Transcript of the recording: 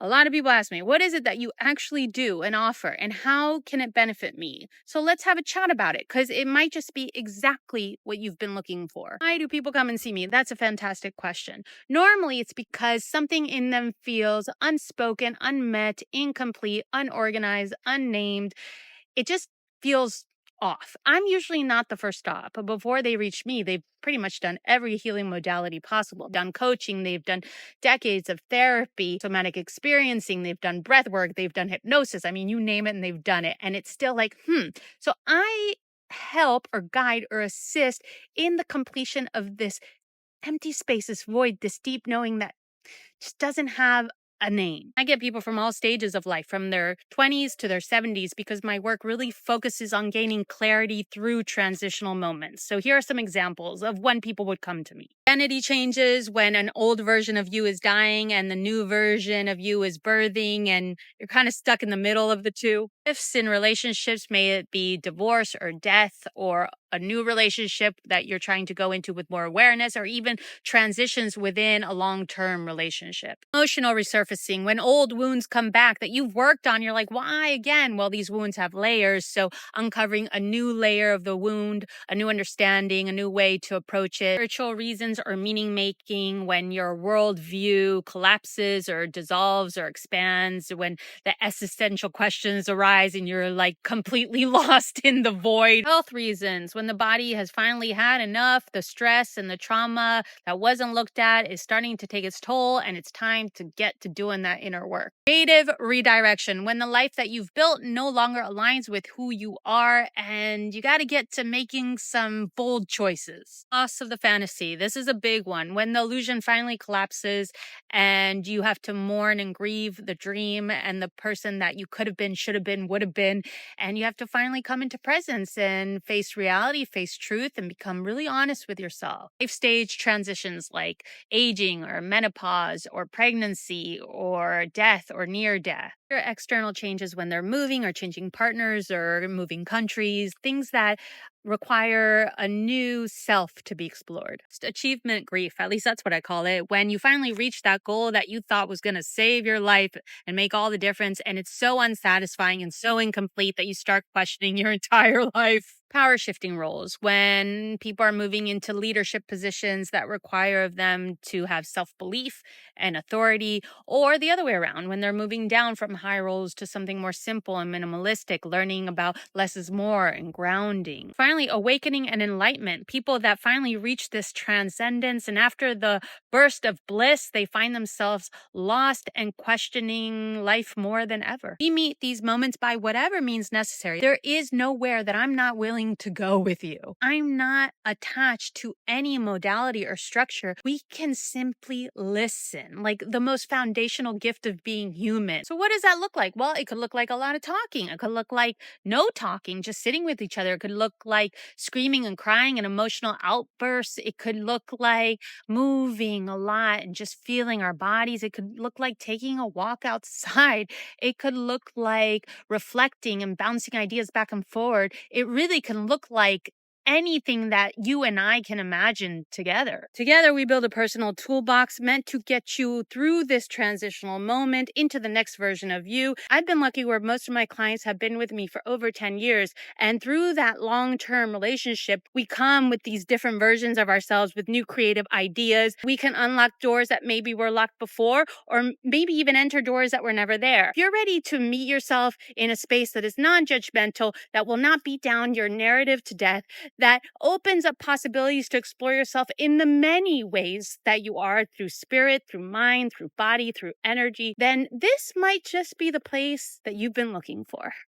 A lot of people ask me, what is it that you actually do and offer, and how can it benefit me? So let's have a chat about it, because it might just be exactly what you've been looking for. Why do people come and see me? That's a fantastic question. Normally, it's because something in them feels unspoken, unmet, incomplete, unorganized, unnamed. It just feels off. I'm usually not the first stop, but before they reach me, they've pretty much done every healing modality possible. Done coaching, they've done decades of therapy, somatic experiencing, they've done breath work, they've done hypnosis. I mean, you name it and they've done it. And it's still like, So I help or guide or assist in the completion of this empty space, this void, this deep knowing that just doesn't have a name. I get people from all stages of life, from their 20s to their 70s, because my work really focuses on gaining clarity through transitional moments. So here are some examples of when people would come to me. Identity changes, when an old version of you is dying and the new version of you is birthing, and you're kind of stuck in the middle of the two. Shifts in relationships, may it be divorce or death, or a new relationship that you're trying to go into with more awareness, or even transitions within a long-term relationship. Emotional resurfacing, when old wounds come back that you've worked on, you're like, why again? Well, these wounds have layers. So uncovering a new layer of the wound, a new understanding, a new way to approach it. Spiritual reasons or meaning making, when your worldview collapses or dissolves or expands, when the existential questions arise and you're like completely lost in the void. Health reasons, when the body has finally had enough, the stress and the trauma that wasn't looked at is starting to take its toll, and it's time to get to doing that inner work. Creative redirection, when the life that you've built no longer aligns with who you are, and you got to get to making some bold choices. Loss of the fantasy, this is a big one, when the illusion finally collapses and you have to mourn and grieve the dream and the person that you could have been, should have been, would have been, and you have to finally come into presence and face reality, face truth, and become really honest with yourself. Life stage transitions like aging or menopause or pregnancy or death or near death. External changes, when they're moving or changing partners or moving countries, things that require a new self to be explored. Achievement grief, at least that's what I call it, when you finally reach that goal that you thought was going to save your life and make all the difference, and it's so unsatisfying and so incomplete that you start questioning your entire life. Power shifting roles, when people are moving into leadership positions that require of them to have self-belief and authority, or the other way around, when they're moving down from high roles to something more simple and minimalistic, learning about less is more and grounding. Finally, awakening and enlightenment, people that finally reach this transcendence, and after the burst of bliss, they find themselves lost and questioning life more than ever. We meet these moments by whatever means necessary. There is nowhere that I'm not willing to go with you. I'm not attached to any modality or structure. We can simply listen, like the most foundational gift of being human. So what does that look like? Well, it could look like a lot of talking. It could look like no talking, just sitting with each other. It could look like screaming and crying and emotional outbursts. It could look like moving a lot and just feeling our bodies. It could look like taking a walk outside. It could look like reflecting and bouncing ideas back and forward. It really can look like anything that you and I can imagine together. Together, we build a personal toolbox meant to get you through this transitional moment into the next version of you. I've been lucky where most of my clients have been with me for over 10 years. And through that long-term relationship, we come with these different versions of ourselves with new creative ideas. We can unlock doors that maybe were locked before, or maybe even enter doors that were never there. If you're ready to meet yourself in a space that is non-judgmental, that will not beat down your narrative to death, that opens up possibilities to explore yourself in the many ways that you are, through spirit, through mind, through body, through energy, then this might just be the place that you've been looking for.